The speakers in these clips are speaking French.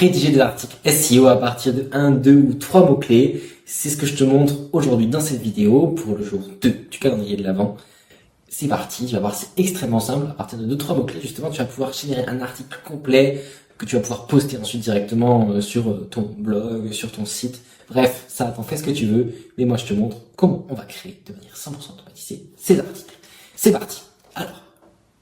Rédiger des articles SEO à partir de 1, 2 ou 3 mots-clés. C'est ce que je te montre aujourd'hui dans cette vidéo pour le jour 2 du calendrier de l'Avent. C'est parti, tu vas voir, c'est extrêmement simple. À partir de 2-3 mots-clés, justement, tu vas pouvoir générer un article complet que tu vas pouvoir poster ensuite directement sur ton blog, sur ton site. Bref, ça, t'en fais ce que tu veux. Mais moi, je te montre comment on va créer de manière 100% automatisée ces articles. C'est parti. Alors,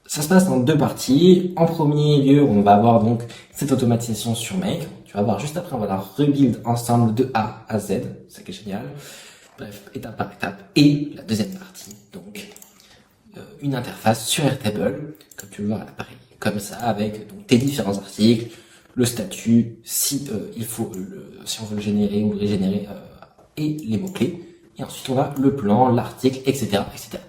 ça se passe en deux parties. En premier lieu, on va avoir donc cette automatisation sur Make. Tu vas voir juste après, on va la rebuild ensemble de A à Z. C'est ça qui est génial. Bref, étape par étape. Et la deuxième partie, donc, une interface sur Airtable, comme tu le vois à l'appareil, comme ça, avec donc, tes différents articles, le statut, si si on veut le générer ou le régénérer, et les mots-clés. Et ensuite, on a le plan, l'article, etc., etc.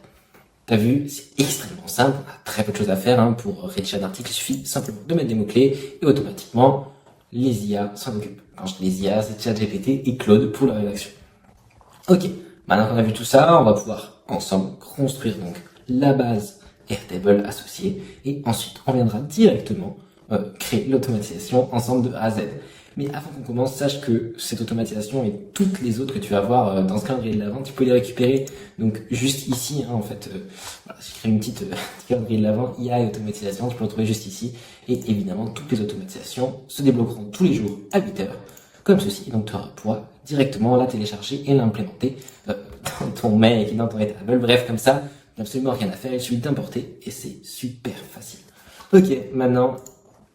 T'as vu, c'est extrêmement simple, on a très peu de choses à faire pour rédiger un article, il suffit simplement de mettre des mots-clés et automatiquement, les IA s'en occupent. Quand je dis les IA, c'est ChatGPT et Claude pour la rédaction. Ok, maintenant qu'on a vu tout ça, on va pouvoir ensemble construire donc la base Airtable associée et ensuite on viendra directement créer l'automatisation ensemble de A à Z. Mais avant qu'on commence, sache que cette automatisation et toutes les autres que tu vas voir dans ce calendrier de l'Avent, tu peux les récupérer donc juste ici. Voilà, j'ai créé une petite calendrier de l'Avent IA et automatisation, tu peux le retrouver juste ici. Et évidemment, toutes les automatisations se débloqueront tous les jours à 8h, comme ceci. Donc tu pourras directement la télécharger et l'implémenter dans ton mail et dans ton Airtable. Bref, comme ça, il n'y a absolument rien à faire, il suffit d'importer et c'est super facile. Ok, maintenant,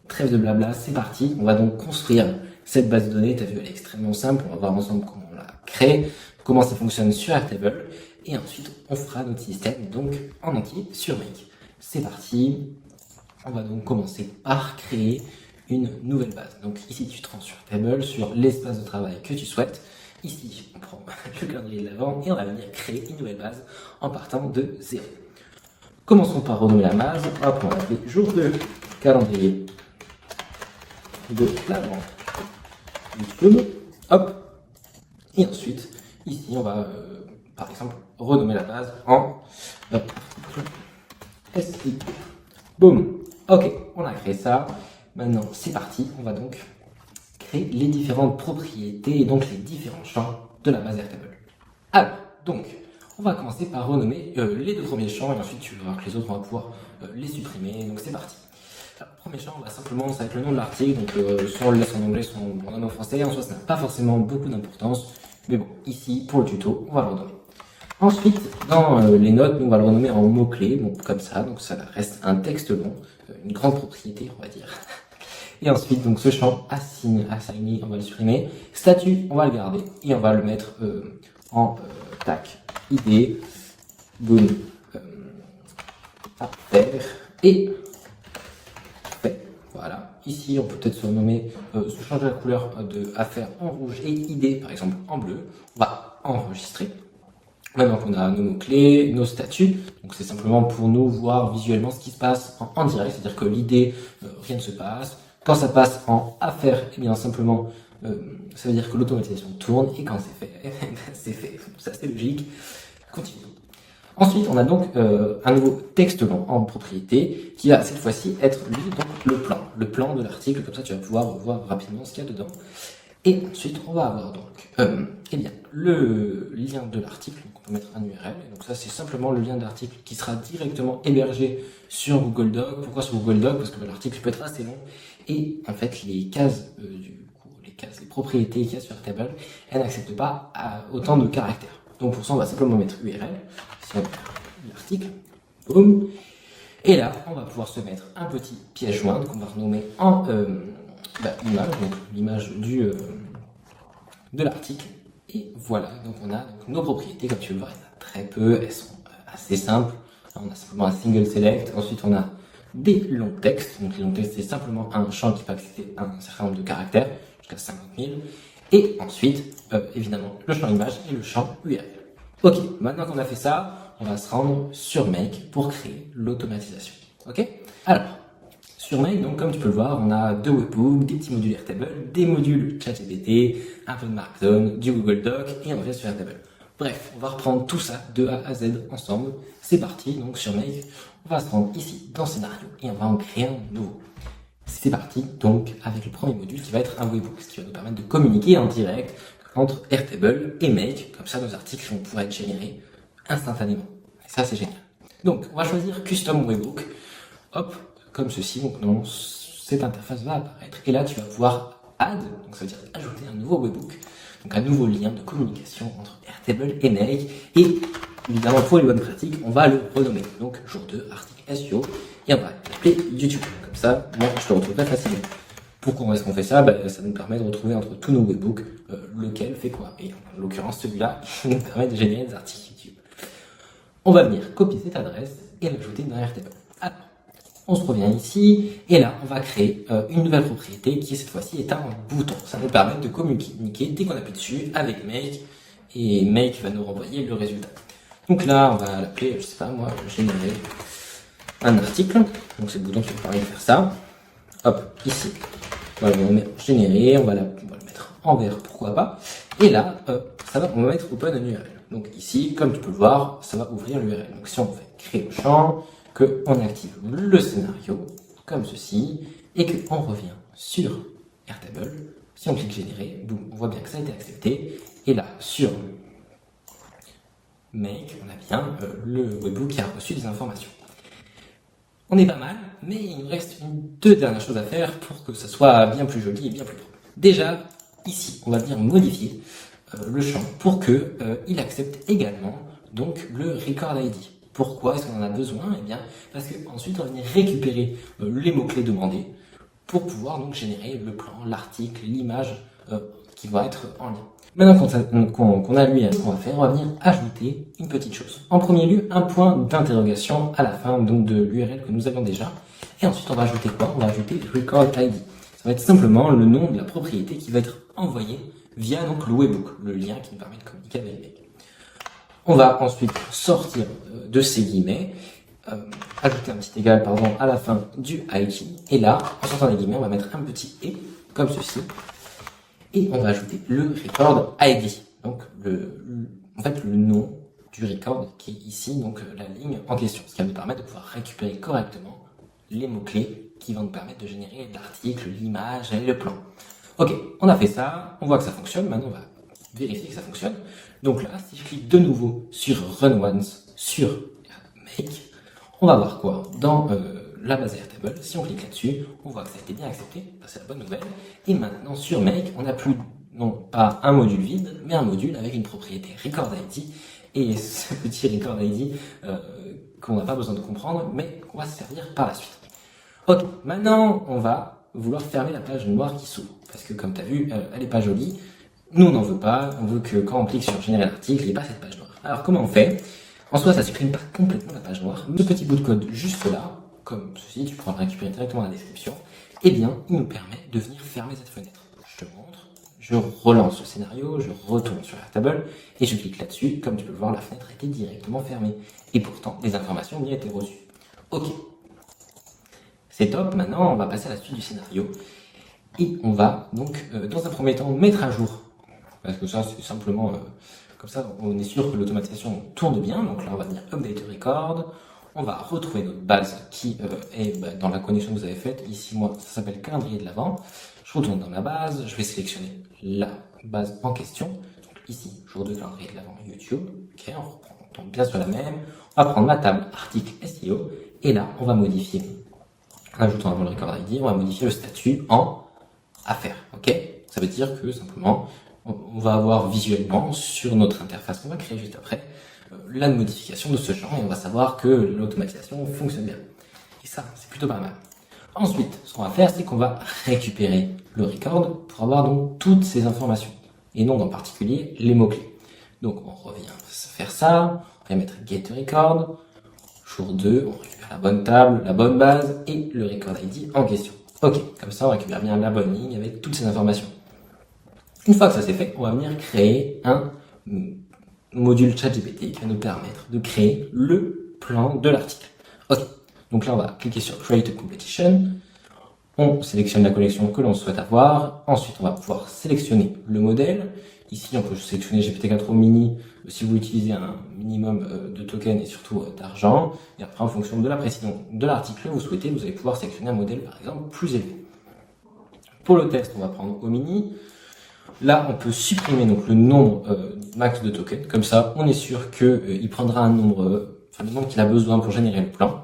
trêve de blabla, c'est parti. On va donc construire cette base de données. Tu as vu, elle est extrêmement simple. On va voir ensemble comment on la crée, comment ça fonctionne sur Airtable. Et ensuite, on fera notre système donc en entier sur Make. C'est parti. On va donc commencer par créer une nouvelle base. Donc ici, tu te rends sur Airtable, sur l'espace de travail que tu souhaites. Ici, on prend le calendrier de l'Avent et on va venir créer une nouvelle base en partant de 0. Commençons par renommer la base. Hop, on va appeler jour 2 calendrier de l'Avent YouTube. Hop. Et ensuite, ici, on va, par exemple, renommer la base en SI. Boum. Ok, on a créé ça. Maintenant, c'est parti. On va donc créer les différentes propriétés et donc les différents champs de la base Airtable. Alors, donc, on va commencer par renommer les deux premiers champs et ensuite tu verras que les autres, on va pouvoir les supprimer. Donc, c'est parti. Alors, premier champ, on va simplement, ça va être le nom de l'article. Donc, soit on le laisse en anglais, soit on le met en français. En soi, ça n'a pas forcément beaucoup d'importance. Mais bon, ici, pour le tuto, on va le renommer. Ensuite, dans les notes, nous, on va le renommer en mots-clés, bon, comme ça. Donc, ça reste un texte long, une grande propriété, on va dire. Et ensuite, donc, ce champ assigné, on va le supprimer. Statut, on va le garder et on va le mettre en tac, idée, boom, affaire et fait. Voilà. Ici, on peut peut-être se renommer, se changer la couleur de affaire en rouge et idée, par exemple, en bleu. On va enregistrer. Maintenant qu'on a nos mots-clés, nos statuts, donc c'est simplement pour nous voir visuellement ce qui se passe en direct, c'est-à-dire que l'idée, rien ne se passe. Quand ça passe en affaire, eh bien simplement, ça veut dire que l'automatisation tourne, et quand c'est fait, c'est fait. Ça c'est logique. Continue. Ensuite, on a donc un nouveau texte long en propriété, qui va cette fois-ci être lui, donc le plan de l'article, comme ça tu vas pouvoir voir rapidement ce qu'il y a dedans. Et ensuite, on va avoir donc eh bien, le lien de l'article, donc on peut mettre un URL, et donc ça c'est simplement le lien d'article qui sera directement hébergé sur Google Doc. Pourquoi sur Google Doc? Parce que l'article peut être assez long, et en fait les cases, les propriétés qu'il y a sur Airtable, elles n'acceptent pas autant de caractères. Donc pour ça, on va simplement mettre URL, si on met l'article, boum, et là, on va pouvoir se mettre un petit pièce jointe qu'on va renommer en image, donc l'image de l'article. Et voilà, donc on a donc nos propriétés, comme tu le vois, il y en a très peu, elles sont assez simples. On a simplement un single select, ensuite on a des longs textes, donc les longs textes c'est simplement un champ qui peut accepter un certain nombre de caractères, jusqu'à 50 000. Et ensuite, évidemment, le champ image et le champ URL. Ok, maintenant qu'on a fait ça, on va se rendre sur Make pour créer l'automatisation. Ok? Alors, sur Make, donc comme tu peux le voir, on a deux webhooks, des petits modules Airtable, des modules ChatGPT, un peu de Markdown, du Google Doc et un vrai sur Airtable. Bref, on va reprendre tout ça de A à Z ensemble. C'est parti, donc sur Make, on va se rendre ici dans Scénario et on va en créer un nouveau. C'est parti donc avec le premier module qui va être un webhook, ce qui va nous permettre de communiquer en direct entre Airtable et Make, comme ça nos articles vont pouvoir être générés instantanément. Et ça c'est génial. Donc on va choisir Custom Webhook, hop, comme ceci, donc non, cette interface va apparaître, et là tu vas pouvoir add, donc ça veut dire ajouter un nouveau webhook, donc un nouveau lien de communication entre Airtable et Make, et évidemment pour les bonnes pratiques, on va le renommer, donc jour 2, article SEO, et on va l'appeler YouTube, comme ça, moi je le retrouverai facilement. Pourquoi est-ce qu'on fait ça? Ça nous permet de retrouver entre tous nos webhooks lequel fait quoi, et en l'occurrence celui-là, il nous permet de générer des articles YouTube. On va venir copier cette adresse et l'ajouter dans Airtable. Alors, on se revient ici, et là, on va créer une nouvelle propriété qui, cette fois-ci, est un bouton. Ça va nous permettre de communiquer dès qu'on appuie dessus avec Make, et Make va nous renvoyer le résultat. Donc là, on va l'appeler, je sais pas moi, générer un article. Donc c'est le bouton qui nous permet de faire ça. Hop, ici, voilà, on va mettre générer, on va le mettre en vert, pourquoi pas. Et là, on va mettre open une URL. Donc ici, comme tu peux le voir, ça va ouvrir l'URL. Donc si on fait créer le champ, qu'on active le scénario, comme ceci, et qu'on revient sur Airtable, si on clique générer, boum, on voit bien que ça a été accepté. Et là, sur Make, on a bien le webhook qui a reçu des informations. On est pas mal, mais il nous reste deux dernières choses à faire pour que ça soit bien plus joli et bien plus propre. Déjà, ici, on va venir modifier le champ pour que il accepte également donc le record ID. Pourquoi est-ce qu'on en a besoin? Eh bien, parce qu'ensuite on va venir récupérer les mots-clés demandés pour pouvoir donc générer le plan, l'article, l'image qui va être en lien. Maintenant qu'on a lu ce qu'on va faire, on va venir ajouter une petite chose. En premier lieu, un point d'interrogation à la fin donc de l'URL que nous avions déjà. Et ensuite, on va ajouter quoi? On va ajouter record ID. Ça va être simplement le nom de la propriété qui va être envoyé via donc le webhook, le lien qui nous permet de communiquer avec Make. On va ensuite sortir de ces guillemets, ajouter un petit égal à la fin du ID. Et là, en sortant des guillemets, on va mettre un petit et, comme ceci. Et on va ajouter le record ID. Donc, en fait, le nom du record qui est ici, donc la ligne en question. Ce qui va nous permettre de pouvoir récupérer correctement les mots-clés qui vont nous permettre de générer l'article, l'image et le plan. Ok, on a fait ça, on voit que ça fonctionne. Maintenant, on va vérifier que ça fonctionne. Donc là, si je clique de nouveau sur Run Once, sur Make, on va voir quoi? Dans la base Airtable, si on clique là-dessus, on voit que ça a été bien accepté, c'est la bonne nouvelle. Et maintenant, sur Make, on n'a plus, non pas un module vide, mais un module avec une propriété Record ID. Et ce petit Record ID qu'on n'a pas besoin de comprendre, mais qu'on va se servir par la suite. Ok, maintenant, on va vouloir fermer la page noire qui s'ouvre. Parce que comme tu as vu, elle n'est pas jolie. Nous, on n'en veut pas. On veut que quand on clique sur générer l'article, il n'y ait pas cette page noire. Alors, comment on fait? En soi, ça ne supprime pas complètement la page noire. Ce petit bout de code juste là, comme ceci, tu pourras le récupérer directement dans la description. Eh bien, il nous permet de venir fermer cette fenêtre. Je te montre. Je relance le scénario, je retourne sur Airtable et je clique là-dessus. Comme tu peux le voir, la fenêtre était directement fermée. Et pourtant, les informations n'y étaient reçues. Ok. C'est top. Maintenant, on va passer à la suite du scénario. Et on va donc, dans un premier temps, mettre à jour. Parce que ça, c'est simplement, comme ça, on est sûr que l'automatisation tourne bien. Donc là, on va venir update record. On va retrouver notre base qui est dans la connexion que vous avez faite. Ici, moi, ça s'appelle calendrier de l'Avent. Je retourne dans ma base. Je vais sélectionner la base en question. Donc ici, jour de calendrier de l'Avent YouTube. Ok, on tombe bien sur la même. On va prendre ma table article SEO. Et là, on va modifier, en ajoutant avant le record ID, on va modifier le statut en affaires. Ok, ça veut dire que simplement, on va avoir visuellement sur notre interface qu'on va créer juste après la modification de ce champ et on va savoir que l'automatisation fonctionne bien. Et ça, c'est plutôt pas mal. Ensuite, ce qu'on va faire, c'est qu'on va récupérer le record pour avoir donc toutes ces informations et donc en particulier les mots-clés. Donc on revient faire ça, on va mettre get record, jour 2, on récupère la bonne table, la bonne base et le record ID en question. Ok, comme ça on récupère bien la bonne ligne avec toutes ces informations. Une fois que ça c'est fait, on va venir créer un module ChatGPT qui va nous permettre de créer le plan de l'article. Ok, donc là on va cliquer sur Create a Competition, on sélectionne la collection que l'on souhaite avoir, ensuite on va pouvoir sélectionner le modèle. Ici on peut sélectionner GPT-4 Mini si vous utilisez un minimum de tokens et surtout d'argent. Et après, en fonction de la précision de l'article que vous souhaitez, vous allez pouvoir sélectionner un modèle, par exemple, plus élevé. Pour le test, on va prendre Omini. Là, on peut supprimer donc le nombre max de tokens. Comme ça, on est sûr qu'il prendra un nombre, le nombre qu'il a besoin pour générer le plan.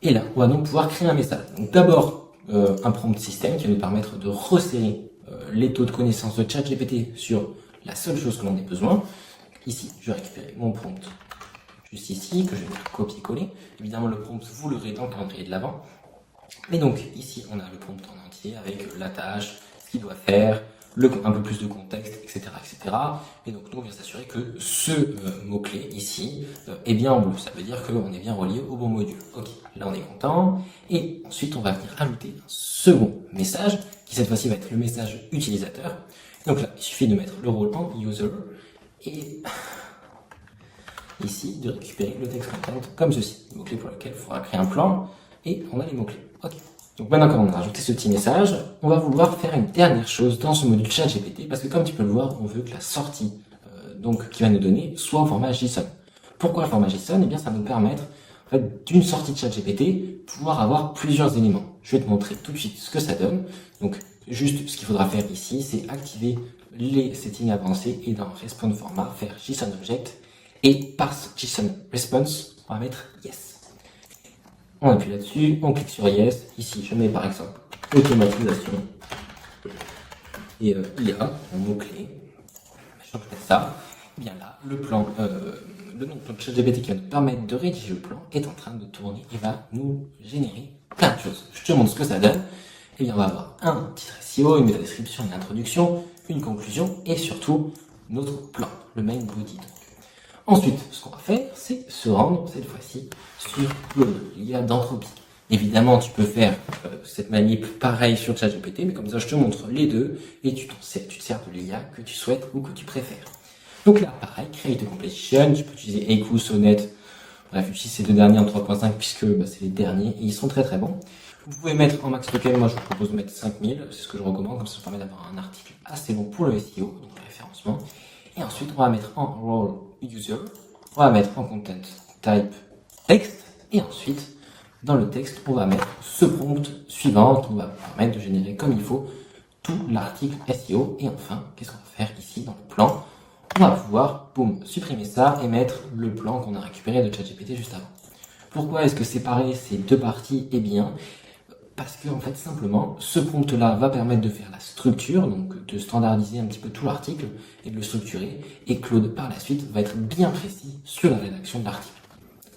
Et là, on va donc pouvoir créer un message. Donc d'abord, un prompt système qui va nous permettre de resserrer les taux de connaissance de ChatGPT sur la seule chose que l'on ait besoin. Ici, je vais récupérer mon prompt juste ici, que je vais faire copier-coller. Évidemment, le prompt, vous l'aurez dans le calendrier de l'avant. Et donc, ici, on a le prompt en entier avec la tâche, ce qu'il doit faire, un peu plus de contexte, etc., etc. Et donc, nous, on vient s'assurer que ce mot-clé ici est bien en bleu. Ça veut dire qu'on est bien relié au bon module. Ok, là, on est content. Et ensuite, on va venir ajouter un second message, qui cette fois-ci va être le message utilisateur. Donc là, il suffit de mettre le rôle en user et ici, de récupérer le text content comme ceci. Le mot-clé pour lequel il faudra créer un plan et on a les mots-clés. Ok. Donc maintenant qu'on a rajouté ce petit message, on va vouloir faire une dernière chose dans ce module ChatGPT parce que comme tu peux le voir, on veut que la sortie qui va nous donner soit en format JSON. Pourquoi le format JSON? Eh bien, ça va nous permettre en fait, d'une sortie de ChatGPT pouvoir avoir plusieurs éléments. Je vais te montrer tout de suite ce que ça donne. Donc juste ce qu'il faudra faire ici, c'est activer les settings avancés et dans Response Format, faire JSON Object et parse JSON Response, on va mettre Yes. On appuie là-dessus, on clique sur Yes. Ici, je mets par exemple automatisation et IA en mot-clé. Je fais ça. Et bien là, le plan, le nom de ChatGPT qui va nous permettre de rédiger le plan est en train de tourner et va nous générer plein de choses. Je te montre ce que ça donne. Et bien on va avoir un titre SEO, une description, une introduction, une conclusion et surtout notre plan, le main body. Ensuite, ce qu'on va faire, c'est se rendre cette fois-ci sur l'IA d'Entropy. Évidemment, tu peux faire cette manip pareil sur ChatGPT, mais comme ça, je te montre les deux et tu te sers de l'IA que tu souhaites ou que tu préfères. Donc là, pareil, Create a Completion, tu peux utiliser Haiku, Sonnet, bref, utilise ces deux derniers en 3.5 puisque c'est les derniers et ils sont très très bons. Vous pouvez mettre en max token, moi je vous propose de mettre 5000, c'est ce que je recommande, comme ça permet d'avoir un article assez long pour le SEO, donc le référencement. Et ensuite, on va mettre en role user, on va mettre en content type text, et ensuite, dans le texte, on va mettre ce prompt suivant qui va permettre de générer comme il faut tout l'article SEO. Et enfin, qu'est-ce qu'on va faire ici dans le plan? On va pouvoir, boum, supprimer ça et mettre le plan qu'on a récupéré de ChatGPT juste avant. Pourquoi est-ce que séparer ces deux parties? Eh bien, parce que en fait simplement ce prompt là va permettre de faire la structure, donc de standardiser un petit peu tout l'article et de le structurer, et Claude par la suite va être bien précis sur la rédaction de l'article.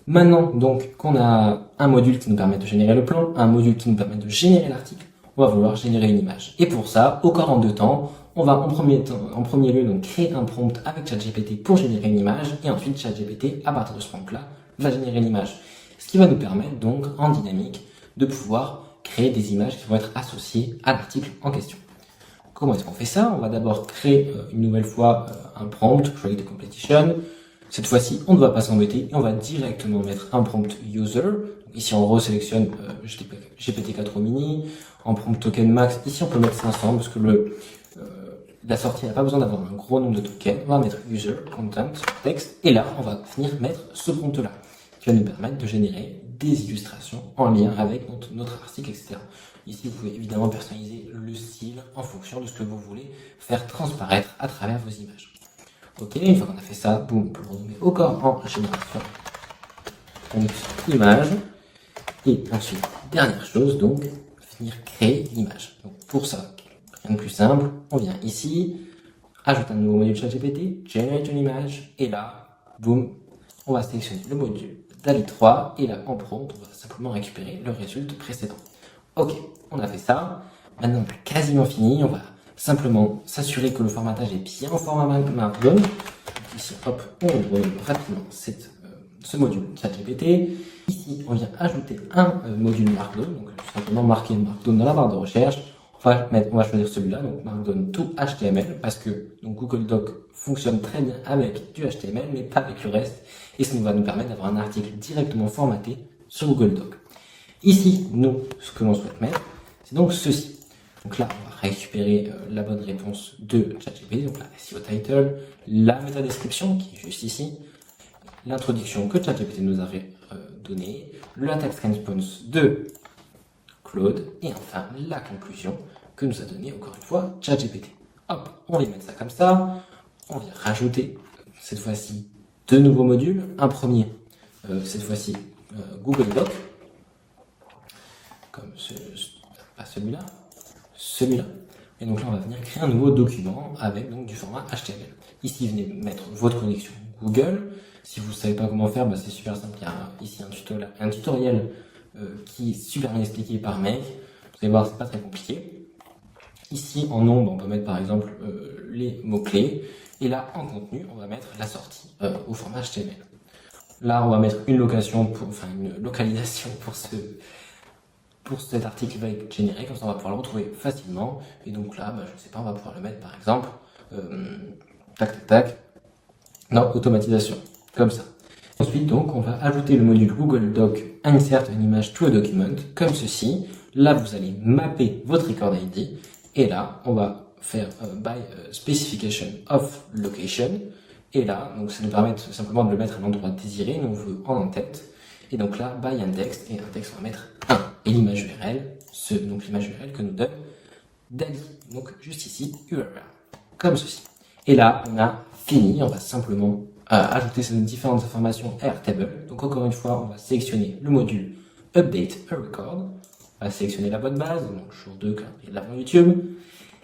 Maintenant donc qu'on a un module qui nous permet de générer le plan, un module qui nous permet de générer l'article, on va vouloir générer une image. Et pour ça, au 42 temps, on va en premier lieu donc créer un prompt avec ChatGPT pour générer une image, et ensuite ChatGPT à partir de ce prompt là va générer l'image. Ce qui va nous permettre donc en dynamique de pouvoir créer des images qui vont être associées à l'article en question. Comment est-ce qu'on fait ça? On va d'abord créer une nouvelle fois un prompt, Create a Completion. Cette fois-ci, on ne va pas s'embêter et on va directement mettre un prompt user. Donc ici, on resélectionne GPT-4 mini. En prompt token max, ici, on peut mettre 500 parce que la sortie n'a pas besoin d'avoir un gros nombre de tokens. On va mettre user, content, text. Et là, on va venir mettre ce prompt-là qui va nous permettre de générer des illustrations en lien avec notre article, etc. Ici, vous pouvez évidemment personnaliser le style en fonction de ce que vous voulez faire transparaître à travers vos images. Ok, une fois qu'on a fait ça, boum, on met encore en génération image. Et ensuite, dernière chose, donc, venir créer l'image. Donc pour ça, rien de plus simple, on vient ici, ajoute un nouveau module ChatGPT, generate une image, et là, boum, on va sélectionner le module DALL-E 3, et là, en prompt, on va simplement récupérer le résultat précédent. Ok, on a fait ça. Maintenant, on a quasiment fini. On va simplement s'assurer que le formatage est bien en format Markdown. Ici, hop, on ouvre rapidement ce module ChatGPT. Ici, on vient ajouter un module Markdown. Donc, tout simplement marquer Markdown dans la barre de recherche. On va choisir celui-là, donc Markdown to HTML, parce que donc, Google Doc fonctionne très bien avec du HTML, mais pas avec le reste. Et ça va nous permettre d'avoir un article directement formaté sur Google Doc. Ici, nous, ce que l'on souhaite mettre, c'est donc ceci. Donc là, on va récupérer la bonne réponse de ChatGPT, donc la SEO title, la métadescription qui est juste ici, l'introduction que ChatGPT nous avait donnée, le text response de Claude, et enfin la conclusion que nous a donnée encore une fois ChatGPT. Hop, on va mettre ça comme ça, on vient rajouter cette fois-ci deux nouveaux modules, un premier, cette fois-ci Google Doc, comme pas celui-là, celui-là. Et donc là, on va venir créer un nouveau document avec donc du format HTML. Ici, venez mettre votre connexion Google. Si vous ne savez pas comment faire, c'est super simple. Il y a ici un tutoriel qui est super bien expliqué par mail. Vous allez voir, c'est pas très compliqué. Ici, en nom, on peut mettre par exemple les mots-clés. Et là, en contenu, on va mettre la sortie au format HTML. Là, on va mettre une localisation pour cet article qui va être généré, comme ça on va pouvoir le retrouver facilement. Et donc là, je ne sais pas, on va pouvoir le mettre par exemple, dans automatisation, comme ça. Ensuite, donc, on va ajouter le module Google Doc Insert an image to a document, comme ceci. Là, vous allez mapper votre record ID, et là, on va faire by specification of location, et là, donc ça nous permet simplement de le mettre à l'endroit désiré, nous on veut en en-tête. Et donc là, by index, et index, on va mettre 1. Et l'image URL, donc l'image URL que nous donne Dali. Donc juste ici, URL. Comme ceci. Et là, on a fini. On va simplement ajouter ces différentes informations Airtable. Donc encore une fois, on va sélectionner le module Update a Record. On va sélectionner la bonne base, donc jour 2, calendrier de l'avant YouTube.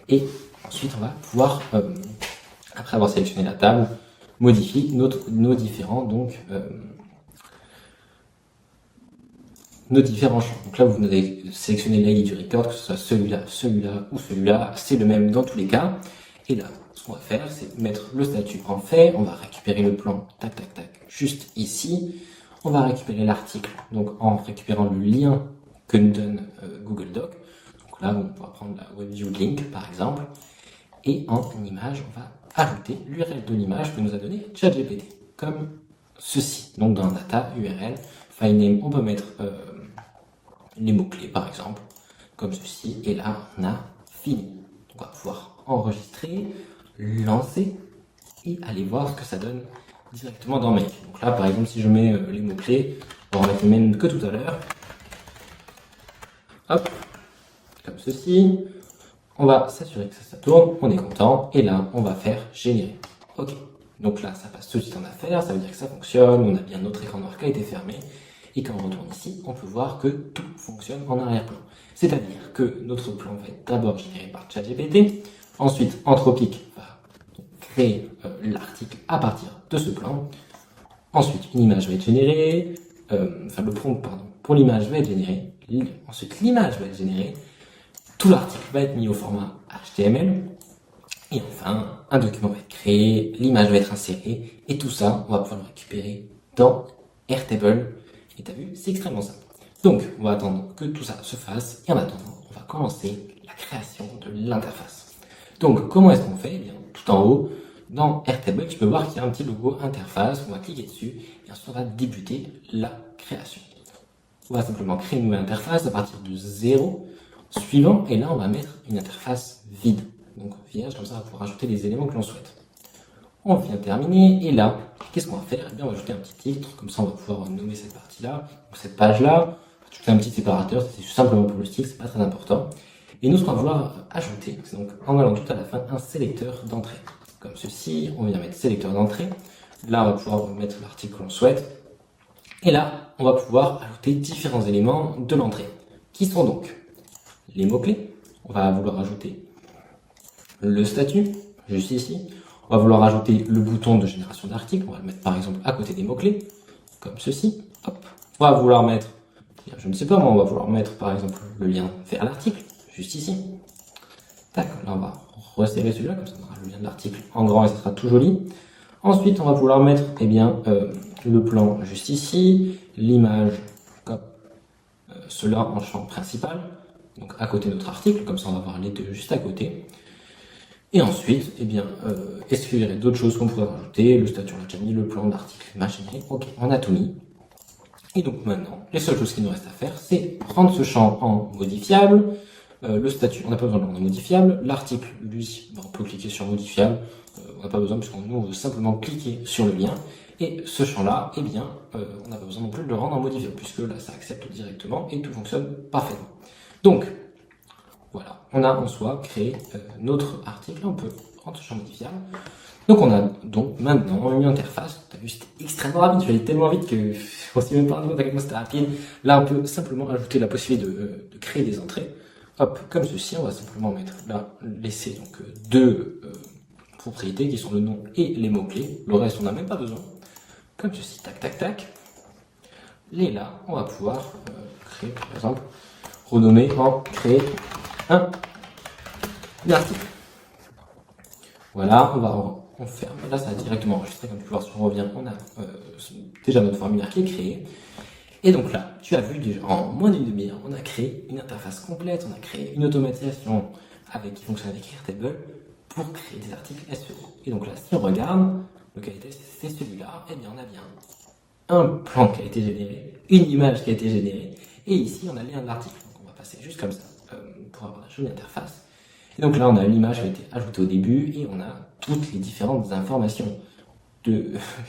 Et ensuite, on va pouvoir, après avoir sélectionné la table, modifier nos différents champs. Donc là, vous avez sélectionné l'ID du record, que ce soit celui-là ou celui-là, c'est le même dans tous les cas. Et là, ce qu'on va faire, c'est mettre le statut en fait. On va récupérer le plan, juste ici. On va récupérer l'article, donc en récupérant le lien que nous donne Google Doc. Donc là, on pourra prendre la WebView Link, par exemple. Et en image, on va ajouter l'URL de l'image que nous a donné ChatGPT, comme ceci. Donc dans data, URL, file name, on peut mettre les mots-clés par exemple, comme ceci, et là on a fini. Donc on va pouvoir enregistrer, lancer et aller voir ce que ça donne directement dans Make. Donc là par exemple, si je mets les mots-clés, on va mettre les mêmes que tout à l'heure. Hop, comme ceci. On va s'assurer que ça tourne, on est content, et là on va faire générer. Ok, donc là ça passe tout de suite en affaires, ça veut dire que ça fonctionne, on a bien notre écran noir qui a été fermé. Et quand on retourne ici, on peut voir que tout fonctionne en arrière-plan. C'est-à-dire que notre plan va être d'abord généré par ChatGPT, ensuite Anthropic va créer l'article à partir de ce plan, ensuite une image va être générée, le prompt pour l'image va être généré, ensuite l'image va être générée, tout l'article va être mis au format HTML, et enfin un document va être créé, l'image va être insérée, et tout ça, on va pouvoir le récupérer dans Airtable. Et t'as vu, c'est extrêmement simple. Donc, on va attendre que tout ça se fasse, et en attendant, on va commencer la création de l'interface. Donc, comment est-ce qu'on fait? Eh bien, tout en haut, dans Airtable, tu peux voir qu'il y a un petit logo interface, on va cliquer dessus, et ensuite on va débuter la création. On va simplement créer une nouvelle interface à partir de 0, suivant, et là on va mettre une interface vide. Donc vierge, comme ça on va pouvoir ajouter les éléments que l'on souhaite. On vient terminer, et là, qu'est-ce qu'on va faire? Eh bien, on va ajouter un petit titre, comme ça on va pouvoir nommer cette partie-là, ou cette page-là, ajouter un petit séparateur, c'est simplement pour le style, c'est pas très important. Et nous, ce qu'on va vouloir ajouter, c'est donc en allant tout à la fin, un sélecteur d'entrée. Comme ceci, on vient mettre sélecteur d'entrée. Là, on va pouvoir mettre l'article que l'on souhaite. Et là, on va pouvoir ajouter différents éléments de l'entrée, qui sont donc les mots-clés. On va vouloir ajouter le statut, juste ici. On va vouloir ajouter le bouton de génération d'articles. On va le mettre par exemple à côté des mots-clés, comme ceci. Hop. On va vouloir mettre, je ne sais pas, mais on va vouloir mettre par exemple le lien vers l'article, juste ici. Tac, là on va resserrer celui-là, comme ça on aura le lien de l'article en grand et ça sera tout joli. Ensuite, on va vouloir mettre le plan juste ici, l'image comme cela en champ principal, donc à côté de notre article, comme ça on va voir les deux juste à côté. Et ensuite, est-ce qu'il y aurait d'autres choses qu'on pourrait rajouter? Le statut, on l'a déjà mis, le plan d'article, image générique, ok, on a tout mis. Et donc maintenant, les seules choses qui nous restent à faire, c'est prendre ce champ en modifiable, Le statut, on n'a pas besoin de le rendre modifiable. L'article, lui, on peut cliquer sur modifiable. On n'a pas besoin puisqu'on nous on veut simplement cliquer sur le lien. Et ce champ-là, eh bien, on n'a pas besoin non plus de le rendre modifiable puisque là, ça accepte directement et tout fonctionne parfaitement. Donc, voilà, on a en soi créé notre article. Là, on peut rendre ce champ modifiable. Donc, on a donc maintenant une interface. Tu as vu, c'était extrêmement rapide. Je vais aller tellement vite que on ne s'est même pas rendu compte à quel point c'était rapide. Là, on peut simplement ajouter la possibilité de créer des entrées. Hop, comme ceci, on va simplement mettre là, laisser donc deux propriétés qui sont le nom et les mots-clés. Le reste, on n'a même pas besoin. Comme ceci, tac, tac, tac. Et là, on va pouvoir créer, par exemple, renommer en créer un article. Voilà, on ferme. Là, ça a directement enregistré. Comme tu peux voir, si on revient, on a déjà notre formulaire qui est créé. Et donc là, tu as vu déjà, en moins d'une demi-heure, on a créé une interface complète, on a créé une automatisation qui fonctionne avec Airtable pour créer des articles SEO. Et donc là, si on regarde, le qualité, c'est celui-là, eh bien on a bien un plan qui a été généré, une image qui a été générée, et ici on a le lien de l'article. Donc on va passer juste comme ça pour avoir la jolie interface. Et donc là, on a l'image qui a été ajoutée au début, et on a toutes les différentes informations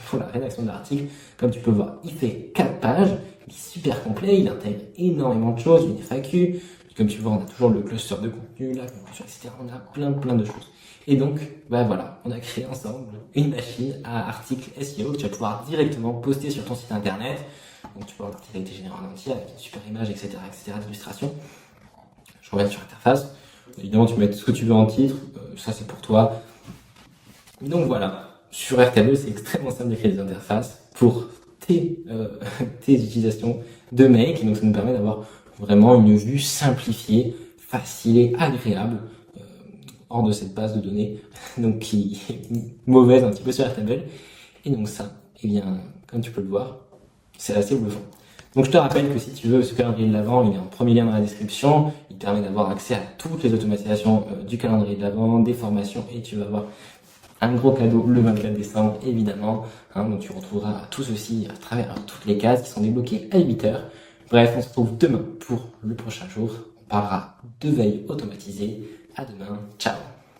pour la rédaction de l'article. Comme tu peux voir, il fait 4 pages, il est super complet, il intègre énormément de choses, une FAQ, comme tu vois, on a toujours le cluster de contenu, la conclusion, etc. On a plein de choses. Et donc, voilà, on a créé ensemble une machine à articles SEO que tu vas pouvoir directement poster sur ton site internet. Donc tu peux voir l'article a été généré en entier avec une super image, etc., d'illustration. Je reviens sur l'interface. Évidemment, tu mets ce que tu veux en titre, ça c'est pour toi. Donc voilà. Sur Airtable, c'est extrêmement simple de créer des interfaces pour tes utilisations de mail. Donc, ça nous permet d'avoir vraiment une vue simplifiée, facile et agréable hors de cette base de données donc qui est mauvaise un petit peu sur Airtable. Et donc ça, eh bien, comme tu peux le voir, c'est assez bluffant. Donc je te rappelle que si tu veux ce calendrier de l'Avent, il est en premier lien dans la description. Il te permet d'avoir accès à toutes les automatisations du calendrier de l'Avent, des formations, et tu vas avoir un gros cadeau le 24 décembre, évidemment. Donc tu retrouveras tout ceci à travers toutes les cases qui sont débloquées à 8h. Bref, on se retrouve demain pour le prochain jour. On parlera de veille automatisée. À demain. Ciao.